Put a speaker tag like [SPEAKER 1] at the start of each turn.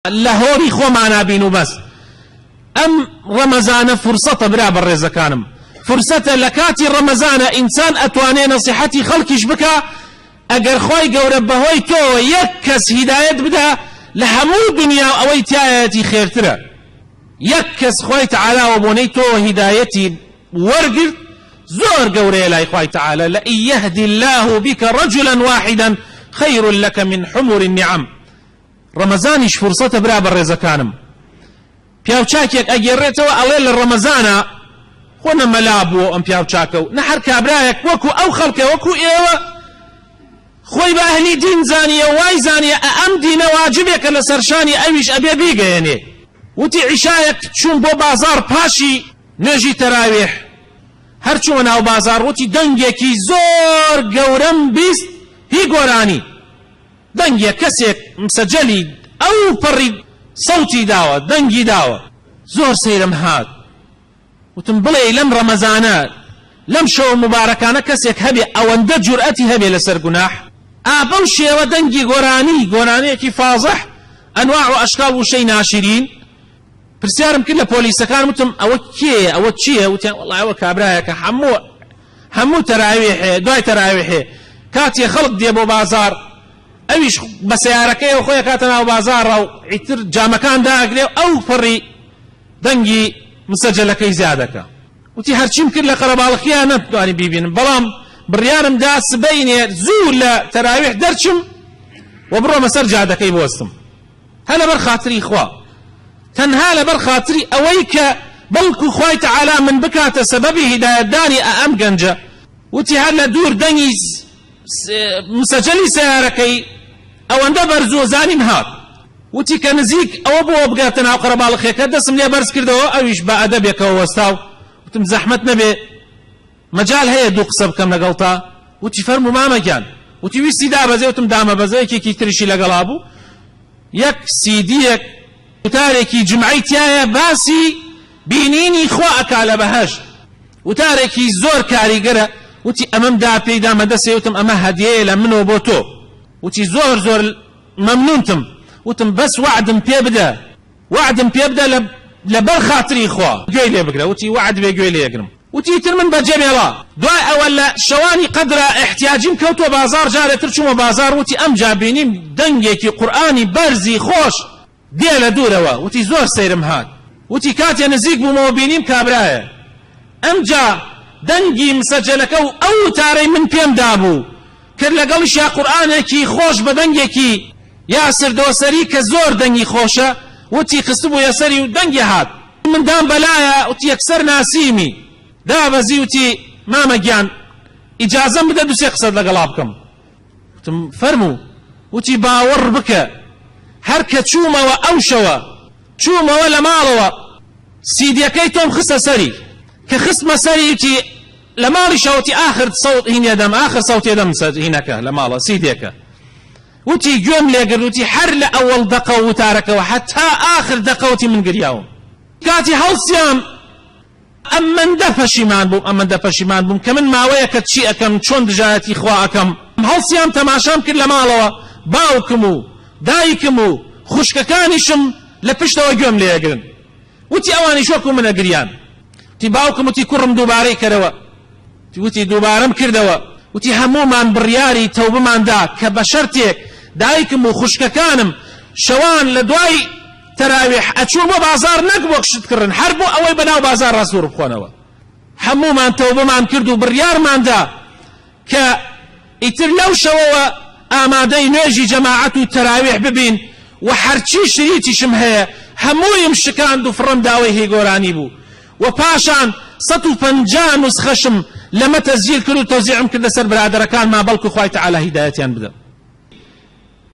[SPEAKER 1] لهوري خو معنا بينو بس ام رمزان فرصة برا بالرزكانم فرصة لكاتي رمزان انسان اتواني نصيحتي خلقش بكا اگر خوي قورب بهوي تو يكس هداية بدا لهمو دنيا اويتياتي خير ترى يكس خوي تعالى وبوني تو هدايتي ورقر زور قوري لا خوي تعالى لئن يهدي الله بك رجلا واحدا خير لك من حمر النعم رمزانيش فرصة برا بالرزكانم پیاوچاکێک ئەگێڕێتەوە ئەڵێ لە ڕەمەزانە خۆ نەمەلابووە ئەم پیاوچاکە و نەهەر کابرایەک وەکو ئەو خەڵکە وەکو ئێوە خۆی بە ئەهلی دین زانیە وای زانیە ئەم دینە واجبێکە لە سەرشانی ئەویش ئەبێ بیگەیەنێ وتی عیشایەک چوون بۆ بازار پاشی نوێژی تەراویح هەر چوومە ناو بازار وتی دەنگێکی زۆر گەورەم بیست هی گۆرانی دەنگێک کەسێک مسەجەلی ئەو پەڕی صوتي داوة دنجي داوة زور سيرم هاد وتم بلي لم رمزانا لم شو مباركانا كسيك هبي او اند جرأتي هبي لسر قناح بوشي ودنجي قراني كي فاضح انواع واشكال وشي ناشرين برسيارم كله بوليسا كان متم او تشيه والله او كابرايك حمو تراويح دواي تراويح كاتي خلق دي ابو بازار اویش بسیارەکەی و خۆی کاتە ناو بازاڕە و ئیتر جامەکان داگرێ ئەو فڕی دەنگی مسەجەلەکەی زیادەکە وتی هەرچیم کرد لە قەرەباڵغیان نەتوانی بیبینم بەڵام بڕیارم دا سبەینێ زوو لە تەراویح دەرچم و بڕۆمە سەر جادەکەی بۆستم هە لەبەر خاتری خوا تەنها لەبەر خاتری ئەوەی کە بەڵکو خوای تەعالا من بکاتە سەبەبی هیدایەتدانی ئەم گەنجە وتی هەر لە دوور دەنگی مسەجەلی سیارەکەی ئەوەندە بەرزوو زانیم هات وتی کە نزیک ئەوە بۆ بگاتە ناو قەرەباڵغیەکە دەسم لێ بەرز کردەوە ئەویش بە ئەدەبێکەوە وەستاو وتم زەحمەت نەبێ مەجال هەیە دوو قسە بکەم لەگەڵ تا وتی فەرموو مامەگیان وتی ویستی دابەزێ وتم دامەبەزە یەکێکی تریشی لەگەڵا بوو یەک سیدیەک وتارێکی جمعەی تایە باسی بینینی خوا ئەکا لە بەهەشت وتارێکی زۆر کاریگەرە وتی ئەمەم دا پێیدا مەدەسێ وتم ئەمە هەدیەیە لە منەوە بۆ تۆ وتی زۆر مەمنونتم وتم بەس وعدم پێ بدە لەبەر خاتری خوا گوێی لێ بگرە وتی وعد بێ گوێی لێ یەگرم وتی تر من بەجێ مێڵا دوای ئەوە لە شەوانی قەدرە احتیاجیم کەوتووە بازار جارێتر چوومە بازار وتی ئەم جا بینیم دەنگێکی قورئانی بەرزی خۆش دێ لە دوورەوە وتی زۆر سەیرم هات وتی کاتێ نزیک بوومەوە بینیم کابرایە ئەم جا دەنگی مسەجەلەکە و ئەو تارەی من پێم دابوو کرد لەگەڵیش یا قورئانێکی خۆش بە دەنگێکی یاسر دۆسەری کە زۆر دەنگی خۆشە وتی خستبوو یەسەری و دەنگی هات من دام بەلایە وتی یەکسەر ناسیمی دابەزی وتی مامەگیان ئیجازەم بدە دوو سێ قسەت لەگەڵا بکەم وتم فەرموو وتی باوەڕ بکە هەر کە چوومەوە ئەو شەوە چوومەوە لە ماڵەوە سیدیەکەی تۆم خستە سەری کە خستمە سەری وتی لە ماڵی شەوتی آخر صوت هینێ دەم آخر صوتێ دەم هینەکە لە ماڵە سیدێکە وتی گوێم لێگرت وتی هەر لە ئەوەڵ دەقە و وتارەکەەوە حتا آخر دەقە وتی من گریاوم کاتی هەڵسیام ئەمەندە پەشیمان بووم کە من ماوەیە کە چی ئەەکەم چۆن دژایەتی خوا ئەەکەم هەڵسیام تەماشام کرد لە ماڵەوە باوکم و دایکم و خوشکەکانیشم لە پشتەوە گوێم لێگرن وتی ئەوانی شۆک و منە گریان وتی باوکم وتی کوڕم دووبارەی کەرەوە وتی دووبارەم کردەوە وتی هەموومان بڕیاری تەوبەماندا کە بە شەرتێک دایکم و خوشکەکانم شەوان لە دوای تەراویح ئەچوومە بازار نەک بۆ کشتکردن هەر بۆ ئەوەی بەناو بازار ڕاستوور بخۆنەوە هەموومان تەوبەمان کرد و بڕیارماندا کە ئیتر لەو شەوەوە ئامادەی نوێژی جەماعەت و تەراویح ببین و هەرچی شریتیشم هەیە هەموویم شکاند و فڕم داوای هێگۆرانی بوو و پاشان 150 نسخەشم لەمە تەسجیل کرد و تەوزیعم کرد لەسەر برادەرەکانمان بەڵکو خوای تەعالا هیدایەتیان بدە